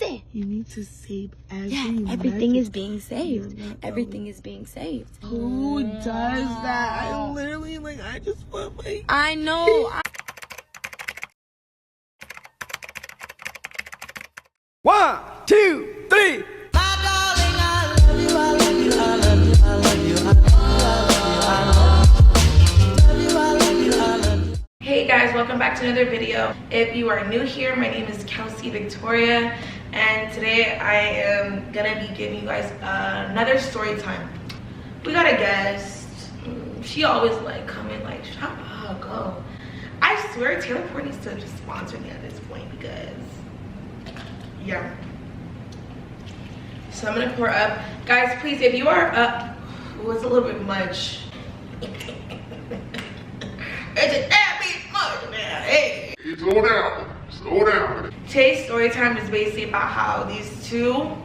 it. You need to save every Yeah, everything is being saved. Everything is being saved. Who does that? I literally, like, I just want, like... I know. 1, 2, 3. Hey guys, welcome back to another video. If you are new here, my name is Kelsey Victoria, and today I am gonna be giving you guys another story time. We got a guest. She always like come in like, shut up, go. I swear Taylor Port needs to just sponsor me at this point because yeah. So I'm gonna pour up. Guys, please, if you are up, oh, it's a little bit much. It's a damn bit much, man. Hey. Slow down. Slow down. Today's story time is basically about how these two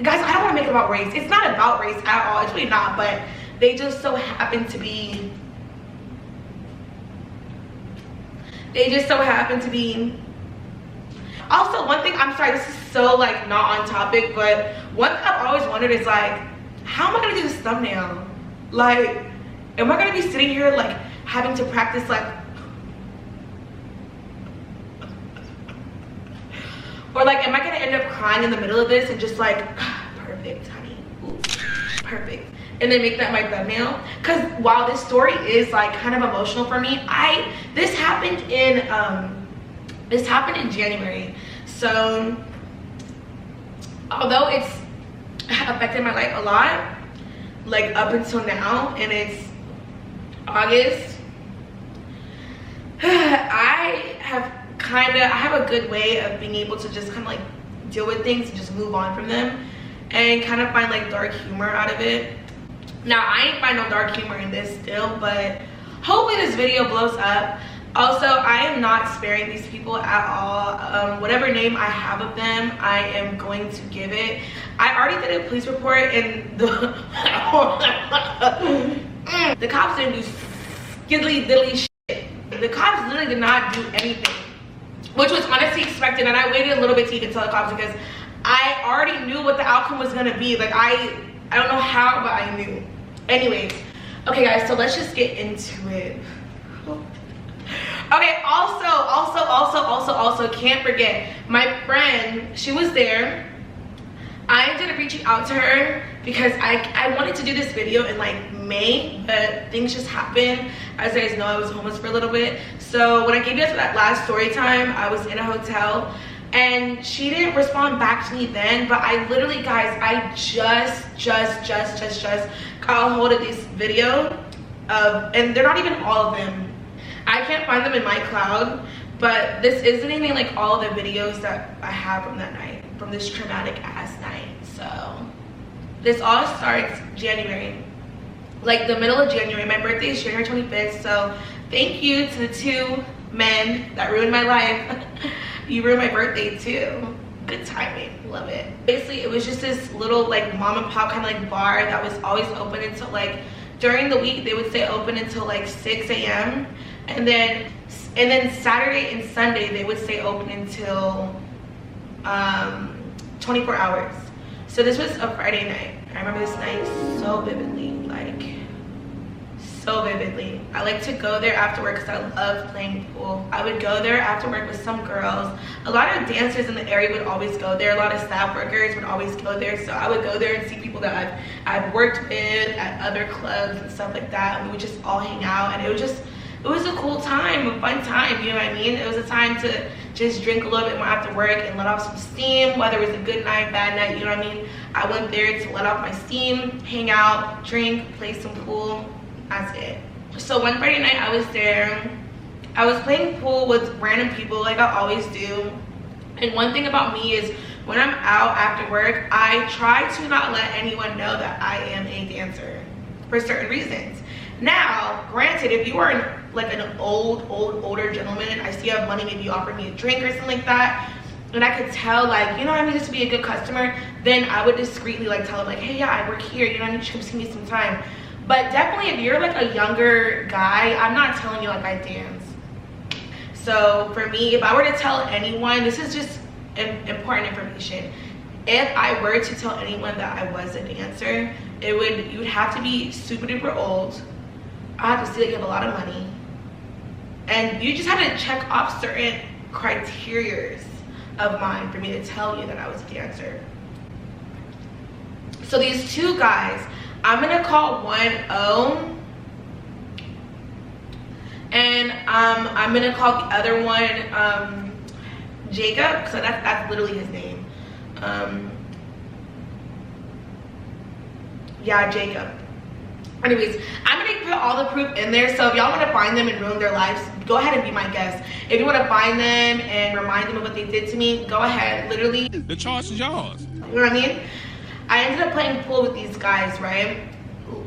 guys, I don't want to make it about race. It's not about race at all. It's really not, but they just so happen to be. Also, one thing, I'm sorry, this is so like not on topic, but one thing I've always wondered is like, how am I gonna do this thumbnail? Like, am I gonna be sitting here like having to practice like, or like, am I gonna end up crying in the middle of this and just like, perfect, honey, ooh, perfect, and then make that my thumbnail? Because while this story is like kind of emotional for me, this happened in January. So although it's affected my life a lot, like up until now, and it's August, I have a good way of being able to just kind of like deal with things and just move on from them and kind of find like dark humor out of it. Now I ain't find no dark humor in this still, but hopefully this video blows up. Also, I am not sparing these people at all. Whatever name I have of them, I am going to give it. I already did a police report, and the cops didn't do skiddly diddly shit. The cops literally did not do anything, which was honestly expected, and I waited a little bit to even tell the cops because I already knew what the outcome was gonna be. Like I don't know how, but I knew. Anyways, okay guys, so let's just get into it. Okay, also can't forget my friend. She was there. I ended up reaching out to her because I wanted to do this video in like May, but things just happened. As you guys know, I was homeless for a little bit. So when I gave you guys that last story time, I was in a hotel and she didn't respond back to me then, but I literally, guys, I just got a hold of this video of, and they're not even all of them. I can't find them in my cloud, but this isn't even like all of the videos that I have from that night, from this traumatic ass night. So this all starts January, like the middle of January. My birthday is January 25th, so thank you to the two men that ruined my life. You ruined my birthday too. Good timing, love it. Basically, it was just this little like mom and pop kind of like bar that was always open until like, during the week they would stay open until like 6 a.m. and then Saturday and Sunday they would stay open until 24 hours. So this was a Friday night. I remember this night so vividly, like so vividly. I like to go there after work because I love playing pool. I would go there after work with some girls. A lot of dancers in the area would always go there. A lot of staff workers would always go there. So I would go there and see people that I've worked with at other clubs and stuff like that. And we would just all hang out, and it was a cool time, a fun time, you know what I mean? It was a time to just drink a little bit more after work and let off some steam, whether it was a good night, bad night, you know what I mean? I went there to let off my steam, hang out, drink, play some pool. That's it. So one Friday night I was there. I was playing pool with random people like I always do. And one thing about me is when I'm out after work, I try to not let anyone know that I am a dancer for certain reasons. Now, granted, if you are like an older gentleman, I see you have money, maybe you offer me a drink or something like that, and I could tell like, you know what I mean, just to be a good customer, then I would discreetly like tell them like, hey, yeah, I work here, you know what I mean, just give me some time. But definitely if you're like a younger guy, I'm not telling you like I dance. So for me, if I were to tell anyone, this is just important information. If I were to tell anyone that I was a dancer, you would have to be super duper old. I have to see that you have a lot of money, and you just had to check off certain criteria of mine for me to tell you that I was a dancer. So these two guys, I'm gonna call one O, and I'm gonna call the other one Jacob, so that's literally his name. Yeah, Jacob. Anyways, I'm gonna put all the proof in there, so if y'all want to find them and ruin their lives, go ahead and be my guest. If you want to find them and remind them of what they did to me, go ahead. Literally, The charge is yours. you know what I mean? I ended up playing pool with these guys, right?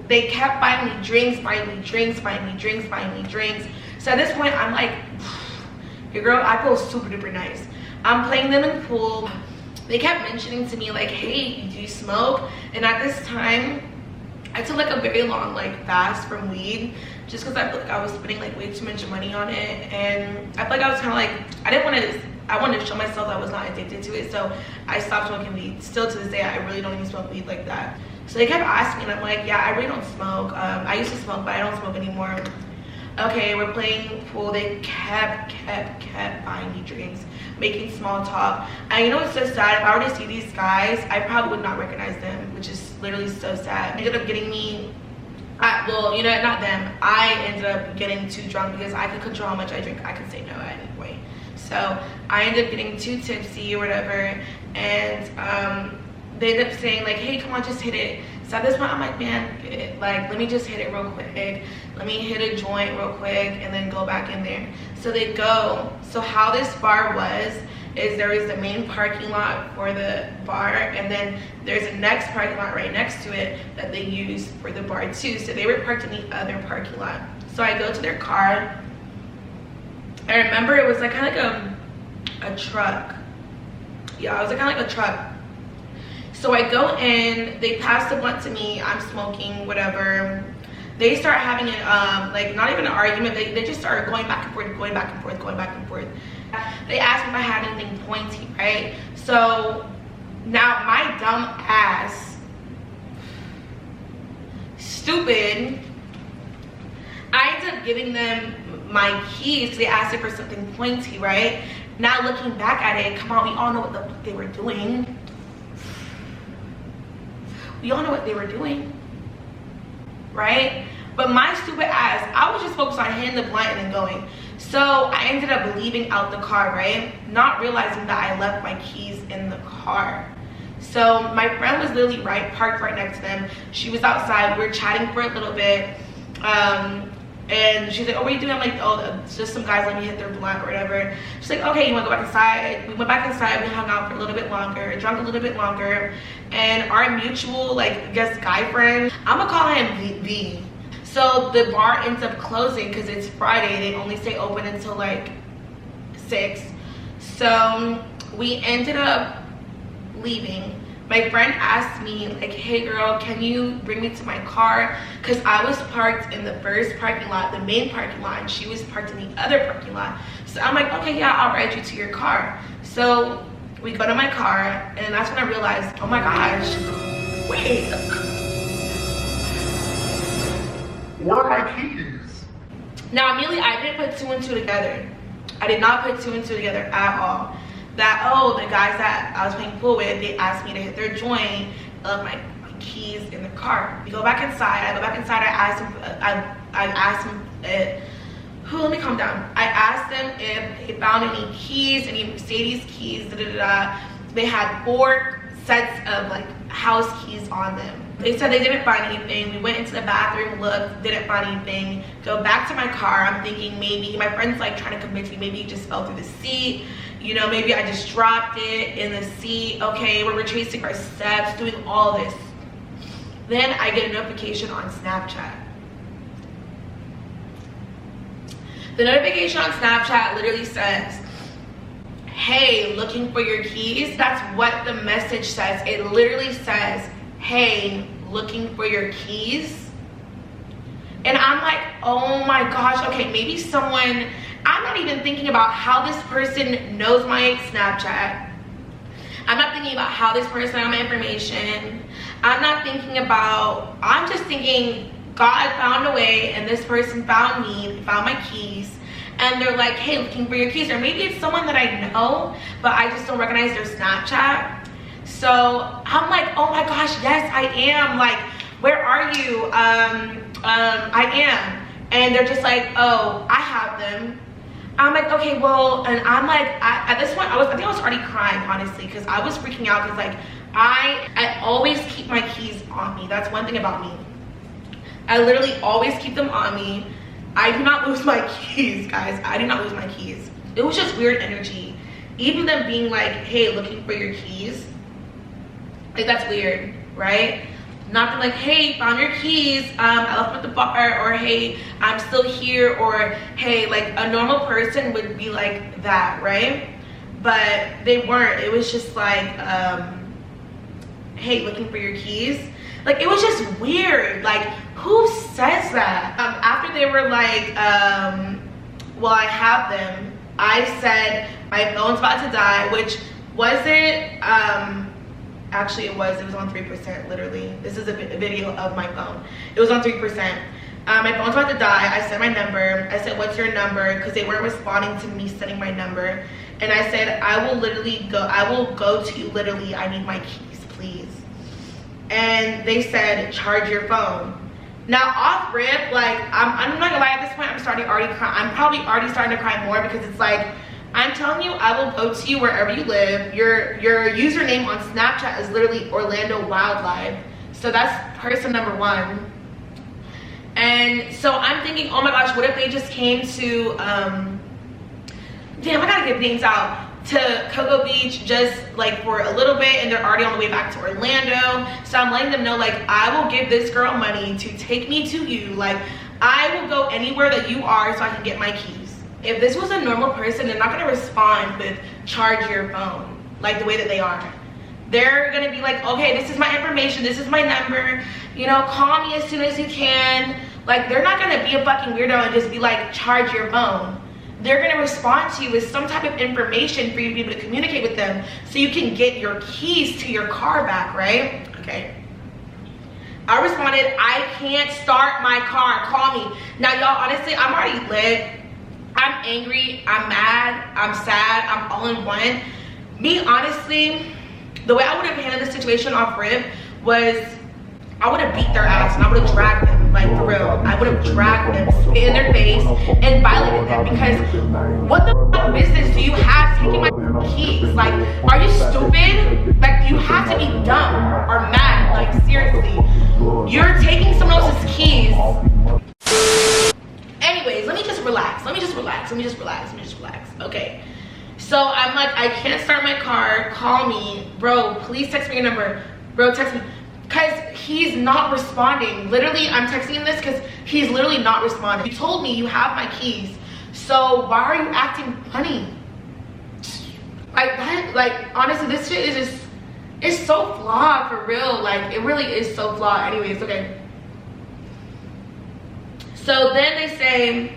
They kept buying me drinks, buying me drinks, buying me drinks, buying me drinks. So at this point, I'm like, your girl, I feel super duper nice. I'm playing them in pool. They kept mentioning to me like, hey, do you smoke? And at this time, I took like a very long like fast from weed, just because I felt like I was spending like way too much money on it, and I felt like I was kind of like, I wanted to show myself that I was not addicted to it, so I stopped smoking weed. Still to this day, I really don't even smoke weed like that. So they kept asking me, and I'm like, yeah, I really don't smoke. I used to smoke, but I don't smoke anymore. Okay, we're playing pool. They kept buying me drinks, making small talk. And you know what's so sad? If I were to see these guys, I probably would not recognize them, which is literally so sad. They ended up getting me, well, you know, not them. I ended up getting too drunk because I could control how much I drink. I could say no at any point. So I ended up getting too tipsy or whatever, and they ended up saying like, hey, come on, just hit it. So at this point, I'm like, man, like, let me just hit it real quick. Let me hit a joint real quick and then go back in there. So they go. So how this bar was is there is the main parking lot for the bar, and then there's a next parking lot right next to it that they use for the bar too. So they were parked in the other parking lot. So I go to their car. I remember it was like kind of like a truck. Yeah, it was like kind of like a truck. So I go in, they pass the blunt to me, I'm smoking, whatever. They start having like not even an argument, they just start going back and forth, going back and forth, going back and forth. They asked me if I had anything pointy, right? So now my dumb ass, stupid, I ended up giving them my keys because they asked me for something pointy, right? Now looking back at it, come on, we all know what the fuck they were doing. We all know what they were doing, right? But my stupid ass, I was just focused on hitting the blunt and then going. So I ended up leaving out the car, right? Not realizing that I left my keys in the car. So my friend was literally parked right next to them. She was outside, we were chatting for a little bit. And she's like, oh, what are you doing? I'm like, oh, it's just some guys let me hit their blunt or whatever. She's like, okay, you wanna go back inside? We went back inside, we hung out for a little bit longer, drank a little bit longer. And our mutual, like, I guess guy friend, I'm gonna call him V. So the bar ends up closing because it's Friday. They only stay open until like 6. So we ended up leaving. My friend asked me like, hey girl, can you bring me to my car? Because I was parked in the first parking lot, the main parking lot, and she was parked in the other parking lot. So I'm like, okay, yeah, I'll ride you to your car. So we go to my car, and that's when I realized, oh my gosh, wait. Where are my keys? Now immediately I didn't put 2 and 2 together. I did not put 2 and 2 together at all. That, oh, the guys that I was playing pool with, they asked me to hit their joint of my keys in the car. We go back inside. I go back inside. I asked him, let me calm down. I asked them if they found any keys, any Mercedes keys, They had 4 sets of like house keys on them. They said they didn't find anything. We went into the bathroom, looked, didn't find anything. Go back to my car. I'm thinking maybe, my friend's like trying to convince me, maybe it just fell through the seat. You know, maybe I just dropped it in the seat. Okay, we're retracing our steps, doing all this. Then I get a notification on Snapchat. The notification on Snapchat literally says, hey, looking for your keys. That's what the message says. It literally says, hey, looking for your keys. And I'm like, oh my gosh, okay, maybe someone, I'm not even thinking about how this person knows my Snapchat, I'm not thinking about how this person got my information. I'm just thinking God found a way and this person found me, found my keys, and they're like, hey, looking for your keys. Or maybe it's someone that I know, but I just don't recognize their Snapchat. So I'm like, oh my gosh, yes, I am. Like, where are you? I am. And they're just like, oh, I have them. I'm like, okay, well, and I'm like, at this point, I think I was already crying, honestly, because I was freaking out because, like, I always keep my keys on me. That's one thing about me. I literally always keep them on me. I do not lose my keys, guys. I do not lose my keys. It was just weird energy. Even them being like, hey, looking for your keys. Like, that's weird, right? Not like, hey, found your keys, I left them at the bar, or hey, I'm still here, or hey, like a normal person would be like that, right? But they weren't. It was just like, hey, looking for your keys. Like, it was just weird. Like, who says that? After they were like, well, I have them, I said, my phone's about to die, which wasn't, actually it was on 3%, literally. This is a video of my phone. It was on 3%. My phone's about to die. I said my number. I said, what's your number? Because they weren't responding to me sending my number. And I said, I will go to you, literally, I need my keys, please. And they said, charge your phone. Now, off rip, like, I'm not gonna lie, at this point, I'm probably already starting to cry more, because it's like, I'm telling you, I will go to you wherever you live. Your username on Snapchat is literally Orlando Wildlife. So that's person number one. And so I'm thinking, oh my gosh, what if they just came to, damn, I gotta give names out, to Cocoa Beach just like for a little bit, and they're already on the way back to Orlando. So I'm letting them know, like, I will give this girl money to take me to you. Like, I will go anywhere that you are so I can get my keys. If this was a normal person, they're not gonna respond with charge your phone like the way that they are. They're gonna be like, okay, this is my information, this is my number, you know, call me as soon as you can. Like, they're not gonna be a fucking weirdo and just be like, charge your phone. They're gonna respond to you with some type of information for you to be able to communicate with them so you can get your keys to your car back, right? Okay. I responded, I can't start my car, call me. Now, y'all, honestly, I'm already lit. I'm angry, I'm mad, I'm sad, I'm all in one. Me, honestly, the way I would have handled this situation off rip was I would have beat their ass and I would have dragged them, like, for real. I would have dragged them, spit in their face, and violated them, because what the fuck business do you have taking my keys? Like, are you stupid? Like, you have to be dumb or mad, like, seriously. You're taking someone else's keys. Anyways, let me just relax. Okay. So I'm like, I can't start my car. Call me. Bro, please text me your number. Bro, text me. Because he's not responding. Literally, I'm texting him this because he's literally not responding. You told me you have my keys. So why are you acting funny? Like, that, like, honestly, this shit is just, it's so flawed, for real. Like, it really is so flawed. Anyways, okay. So then they say,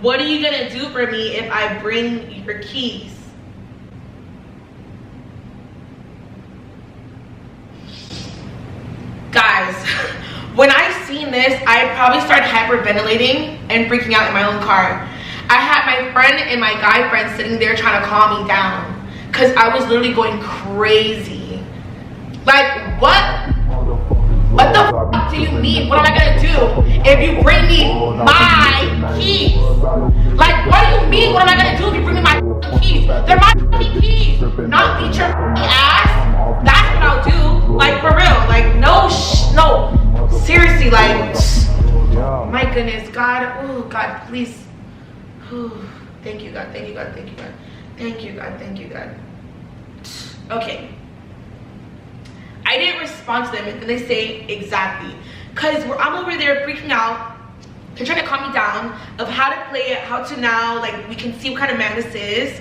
what are you gonna do for me if I bring your keys? Guys, when I seen this, I probably started hyperventilating and freaking out in my own car. I had my friend and my guy friend sitting there trying to calm me down because I was literally going crazy. Like, what the fuck do you mean? What am I gonna do if you bring me my keys? Like, what do you mean? What am I gonna do if you bring me my keys? They're my keys, not beat your ass. That's what I'll do. Like, for real. Like, no, seriously, like, my goodness, God, oh, God, please. Thank you, God, thank you, God, thank you, God. Thank you, God, thank you, God. Okay. I didn't respond to them, and then they say, exactly. Because I'm over there freaking out. They're trying to calm me down of how to play it, how to now, like, we can see what kind of man this is.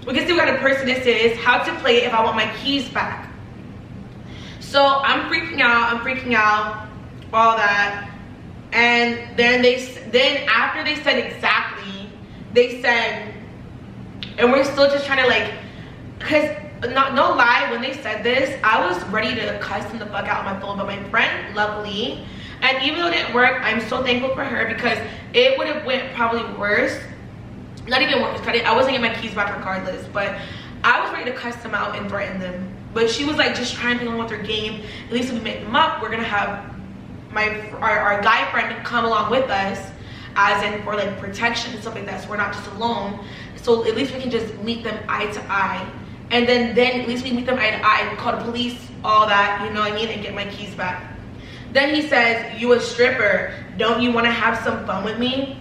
We can see what kind of person this is, how to play it if I want my keys back. So I'm freaking out, all that. And then after they said exactly, they said, and we're still just trying to, like, because no lie, when they said this, I was ready to cuss them the fuck out on my phone. But my friend, luckily, and even though it didn't work, I'm so thankful for her, because it would have went probably worse. Not even worse, I wasn't getting my keys back regardless, but I was ready to cuss them out and threaten them. But she was like, just trying to go on with her game. At least if we make them up, we're gonna have our guy friend come along with us, as in for like protection and stuff like that, so we're not just alone. So at least we can just meet them eye to eye. And then at least we meet them eye to eye, we call the police, all that, you know what I mean, and get my keys back. Then he says, you a stripper, don't you want to have some fun with me?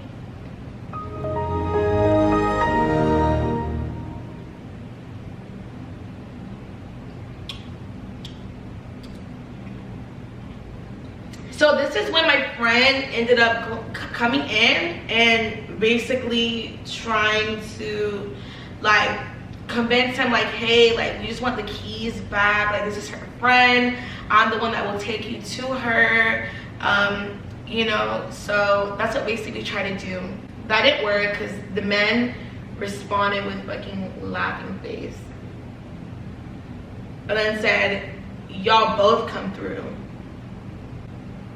So this is when my friend ended up coming in and basically trying to like convince him, like, hey, like, we just want the keys back, like, this is her friend, I'm the one that will take you to her, you know. So that's what basically we tried to do. That didn't work because the men responded with fucking laughing face and then said, y'all both come through.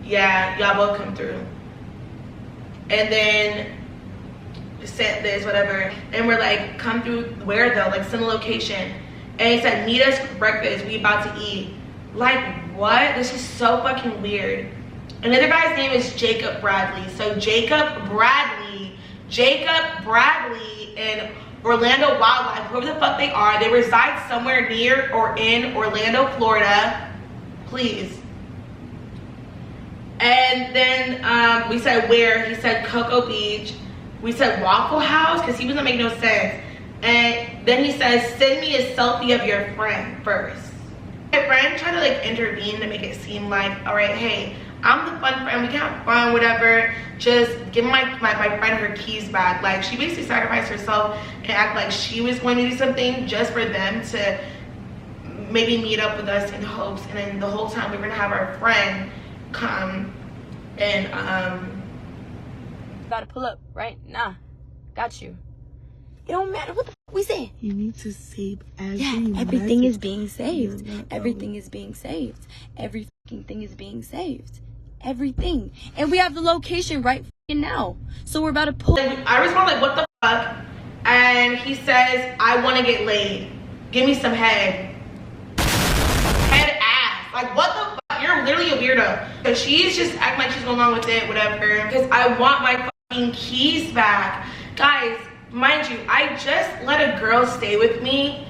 Yeah, y'all both come through. And then sent this, whatever, and we're like, come through where though, like send a location. And he said, meet us for breakfast, we about to eat. Like, what? This is so fucking weird. Another guy's name is Jacob Bradley. So Jacob Bradley and Orlando Wildlife, whoever the fuck they are, they reside somewhere near or in Orlando, Florida, please. And then we said where, he said Cocoa Beach. We said Waffle House, because he wasn't making no sense. And then he says, send me a selfie of your friend first. My friend tried to like intervene to make it seem like, all right, hey, I'm the fun friend, we can have fun, whatever. Just give my friend her keys back. Like, she basically sacrificed herself and act like she was going to do something just for them to maybe meet up with us in hopes. And then the whole time we were gonna have our friend come and Gotta pull up, right? Nah, got you. It don't matter what the fuck we say. You need to save every everything message. is being saved. Everything is being saved. Every fucking thing is being saved. Everything. And we have the location right fucking now. So we're about to pull. I respond like, what the fuck? And he says, I want to get laid. Give me some head. Head ass. Like, what the fuck? You're literally a weirdo. So she's just acting like she's going along with it, whatever. Because I want my fucking keys back. Guys, mind you, I just let a girl stay with me,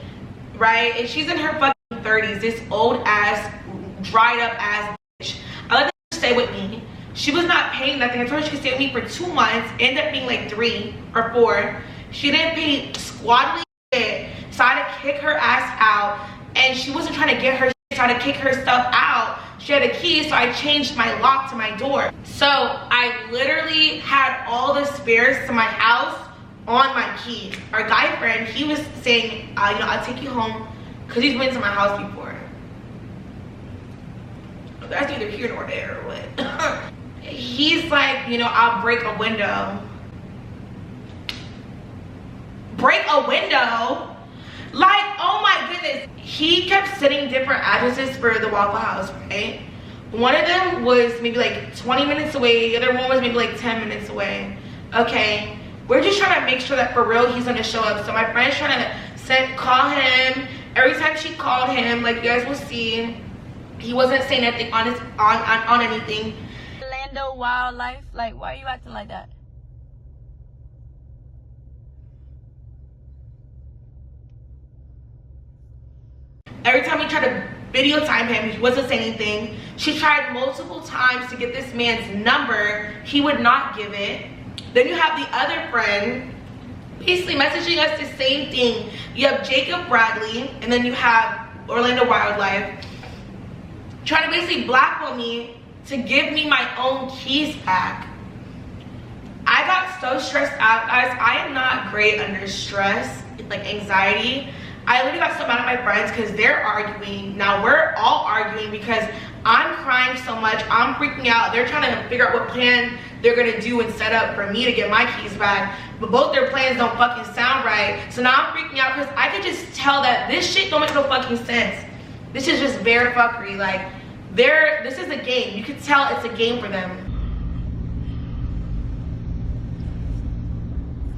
right? And she's in her fucking 30s, this old ass, dried up ass bitch. I let her stay with me. She was not paying nothing. I told her she could stay with me for 2 months, ended up being like 3 or 4. She didn't pay squaddly shit, so I had to kick her ass out. And she wasn't trying to get her shit, so I had to kick her stuff out. She had a key, so I changed my lock to my door. So I literally had all the spares to my house on my key. Our guy friend, he was saying, you know, I'll take you home, because he's been to my house before. That's either here or there or what. He's like, you know, I'll break a window. Break a window? Like, oh my goodness. He kept sending different addresses for the Waffle House, right? One of them was maybe like 20 minutes away. The other one was maybe like 10 minutes away. Okay. We're just trying to make sure that for real he's gonna show up. So my friend's trying to call him. Every time she called him, like you guys will see, he wasn't saying anything on anything. Orlando Wildlife, like, why are you acting like that? Every time we tried to video time him, he wasn't saying anything. She tried multiple times to get this man's number. He would not give it. Then you have the other friend basically messaging us the same thing. You have Jacob Bradley, and then you have Orlando Wildlife trying to basically blackmail me to give me my own keys back. I got so stressed out, guys. I am not great under stress, like anxiety. I literally got so mad at my friends because they're arguing. Now we're all arguing because I'm crying so much. I'm freaking out. They're trying to figure out what plan they're gonna do and set up for me to get my keys back. But both their plans don't fucking sound right. So now I'm freaking out because I could just tell that this shit don't make no fucking sense. This is just bare fuckery. Like, this is a game. You can tell it's a game for them.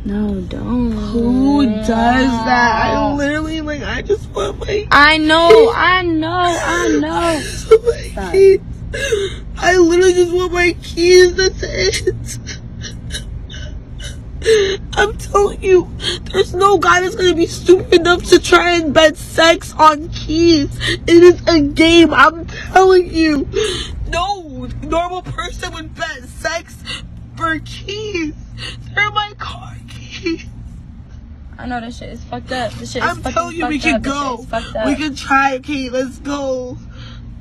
No, don't. Who does that? I literally, like, I just want my... I know. my keys. I literally just want my keys. That's it. I'm telling you, there's no guy that's gonna be stupid enough to try and bet sex on keys. It is a game, I'm telling you. No normal person would bet sex for keys. They're my car keys. I know this shit is fucked up. This shit is I'm telling you, we can go. We can try, okay, let's go.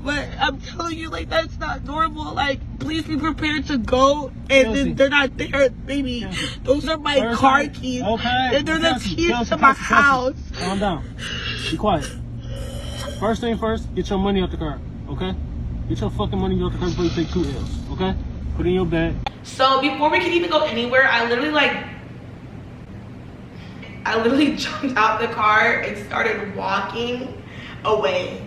But I'm telling you, like, that's not normal. Like, please be prepared to go, and then they're not there, baby. Those are my car keys. Okay. And they're the keys to my house. Calm down. Be quiet. First thing first, get your money out the car, okay? Get your fucking money out the car before you take 2 L's, okay? Put it in your bag. So before we could even go anywhere, I literally jumped out the car and started walking away.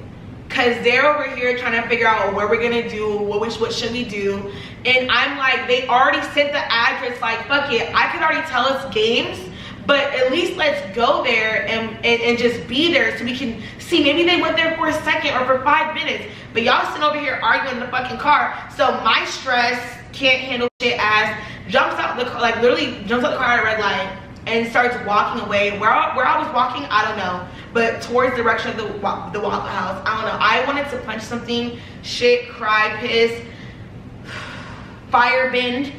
Cause they're over here trying to figure out what we're gonna do, what should we do. And I'm like, they already sent the address, like, fuck it. I could already tell us games, but at least let's go there and just be there so we can see. Maybe they went there for a second or for 5 minutes, but y'all sitting over here arguing in the fucking car. So my stress can't handle shit ass jumps out the car, like literally jumps out the car at a red light and starts walking away. Where I was walking, I don't know, but towards the direction of the Waffle House. I don't know. I wanted to punch something, shit, cry, piss, fire bend,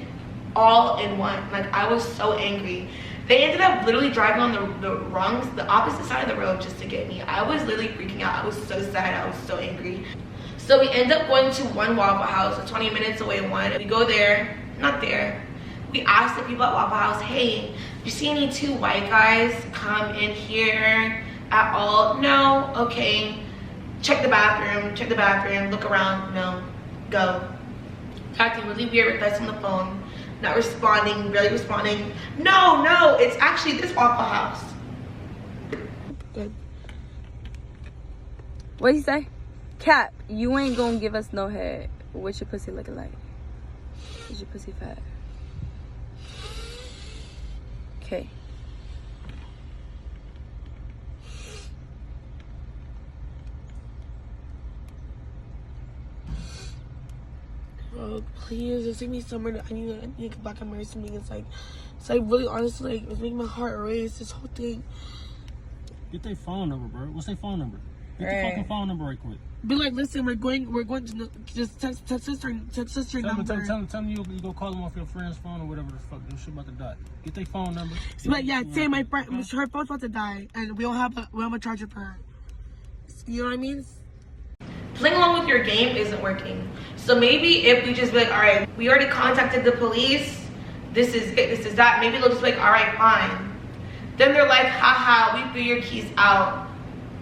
all in one. Like, I was so angry. They ended up literally driving on the opposite side of the road just to get me. I was literally freaking out. I was so sad. I was so angry. So we end up going to one Waffle House, 20 minutes away one. We go there, not there. We asked the people at Waffle House, hey, do you see any 2 white guys come in here at all? No? Okay. Check the bathroom, look around, no, go. Acting really weird with us on the phone, not responding, barely responding. No, it's actually this Waffle House. Good. What'd he say? Cap, you ain't gonna give us no head. What's your pussy looking like? Is your pussy fat? Okay. Oh, please, just take me somewhere. I need to get back and marry something. It's like really, honestly, like, it's making my heart race. This whole thing. Get their phone number, bro. What's their phone number? Get the fucking phone number right quick. Be like, listen, we're going to just text us your number. Tell them you go call them off your friend's phone or whatever the fuck. Your shit about to die. Get their phone number. But yeah, say my friend, her phone's about to die, and we don't have a charger for her. You know what I mean? Playing along with your game isn't working. So maybe if we just be like, all right, we already contacted the police. This is it. This is that. Maybe they'll just be like, all right, fine. Then they're like, haha, we threw your keys out.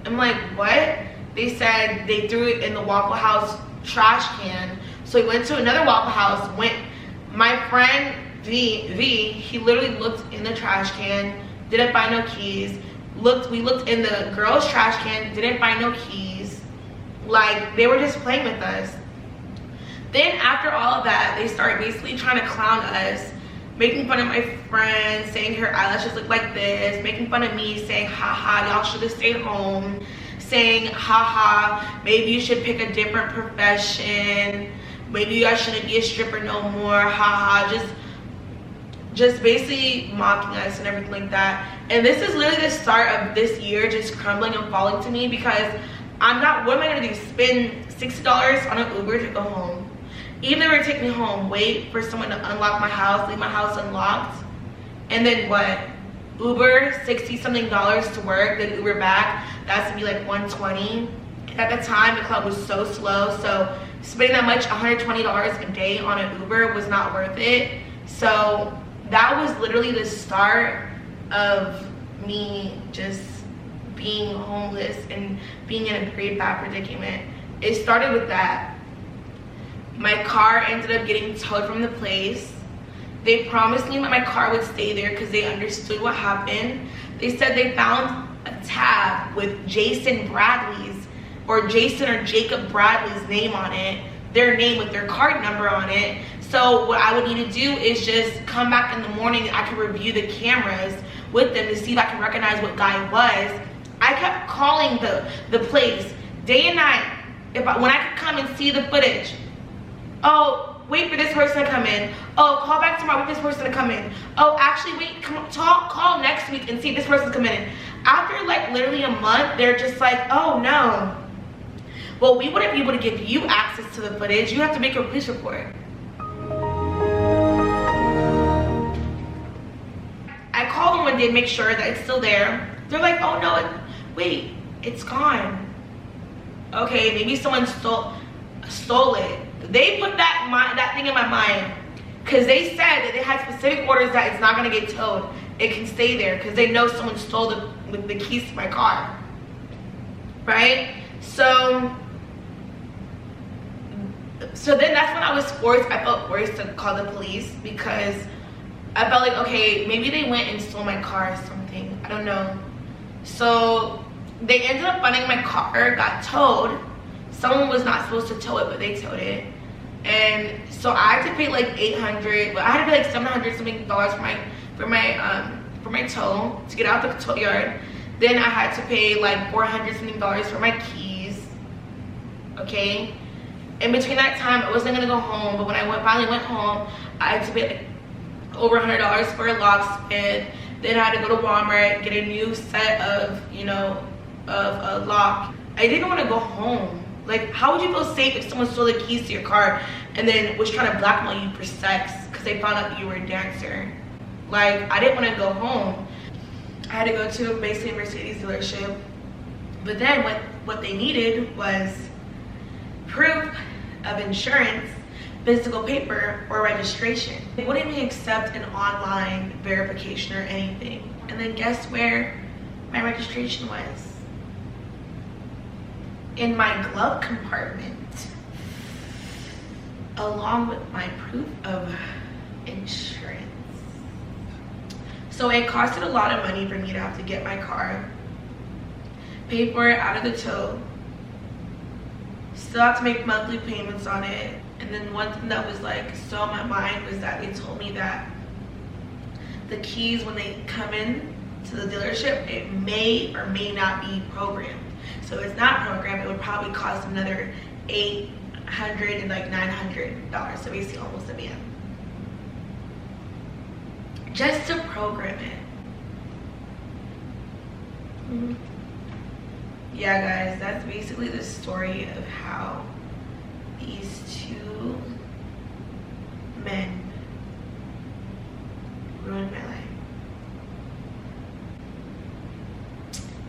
I'm like, what? They said they threw it in the Waffle House trash can. So we went to another Waffle House. My friend V, he literally looked in the trash can, didn't find no keys. We looked in the girls' trash can, didn't find no keys. Like, they were just playing with us. Then after all of that, they started basically trying to clown us, making fun of my friend, saying her eyelashes look like this, making fun of me, saying, haha, y'all should have stayed home, saying, haha, maybe you should pick a different profession, maybe you guys shouldn't be a stripper no more, haha, just basically mocking us and everything like that. And this is literally the start of this year just crumbling and falling to me, because what am I gonna do, spend $60 on an Uber to go home? Even if they were to take me home, wait for someone to unlock my house, leave my house unlocked, and then what? Uber, $60-something to work, then Uber back, that's gonna be like $120. And at the time, the club was so slow, so spending that much, $120 a day on an Uber was not worth it. So that was literally the start of me just being homeless and being in a very bad predicament. It started with that. My car ended up getting towed from the place. They promised me that my car would stay there because they understood what happened. They said they found a tab with Jason Bradley's, or Jason or Jacob Bradley's name on it, their name with their card number on it. So what I would need to do is just come back in the morning. I could review the cameras with them to see if I can recognize what guy it was. I kept calling the place day and night when I could come and see the footage. Oh, wait for this person to come in. Oh, call back tomorrow, wait for this person to come in. Oh, actually, wait, call next week and see if this person's coming in. After like literally a month, they're just like, oh no. Well, we wouldn't be able to give you access to the footage. You have to make a police report. I called them one day to make sure that it's still there. They're like, oh no, wait, it's gone. Okay, maybe someone stole it. They put that thing in my mind because they said that they had specific orders that it's not gonna get towed. It can stay there because they know someone stole the keys to my car, right? So then that's when I felt forced to call the police because I felt like, okay, maybe they went and stole my car or something. I don't know. So they ended up finding my car, got towed. Someone was not supposed to tow it, but they towed it. And so I had to pay like $800, but I had to pay like $700 something for my tow to get out the tow yard. Then I had to pay like $400 something for my keys. Okay. In between that time, I wasn't gonna go home, but when I finally went home, I had to pay like over $100 for a locksmith. Then I had to go to Walmart, get a new set of, of a lock. I didn't want to go home. Like, how would you feel safe if someone stole the keys to your car and then was trying to blackmail you for sex because they found out that you were a dancer? Like, I didn't want to go home. I had to go to basically a Mercedes dealership. But then what they needed was proof of insurance, physical paper, or registration. They wouldn't even accept an online verification or anything. And then guess where my registration was? In my glove compartment, along with my proof of insurance. So it costed a lot of money for me to have to get my car, pay for it out of the tow, still have to make monthly payments on it. And then one thing that was like so on my mind was that they told me that the keys, when they come in to the dealership, it may or may not be programmed. So if it's not programmed, it would probably cost another $800 and like $900. So basically almost $1 million. Just to program it. Yeah guys, that's basically the story of how these two men ruined my life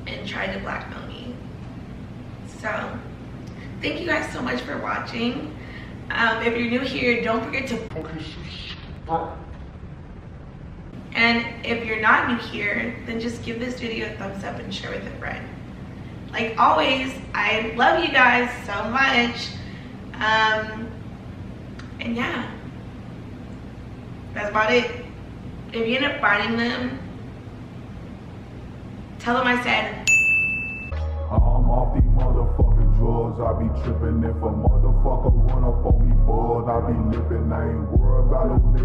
and tried to blackmail me. So thank you guys so much for watching. If you're new here, don't forget to and if you're not new here, then just give this video a thumbs up and share with a friend. Like always, I love you guys so much. And yeah, that's about it. If you end up finding them, tell them I said. I'm off these motherfucking drugs. I be tripping if a motherfucker run up on me, bored. I be lipping. I ain't worried about no niggas.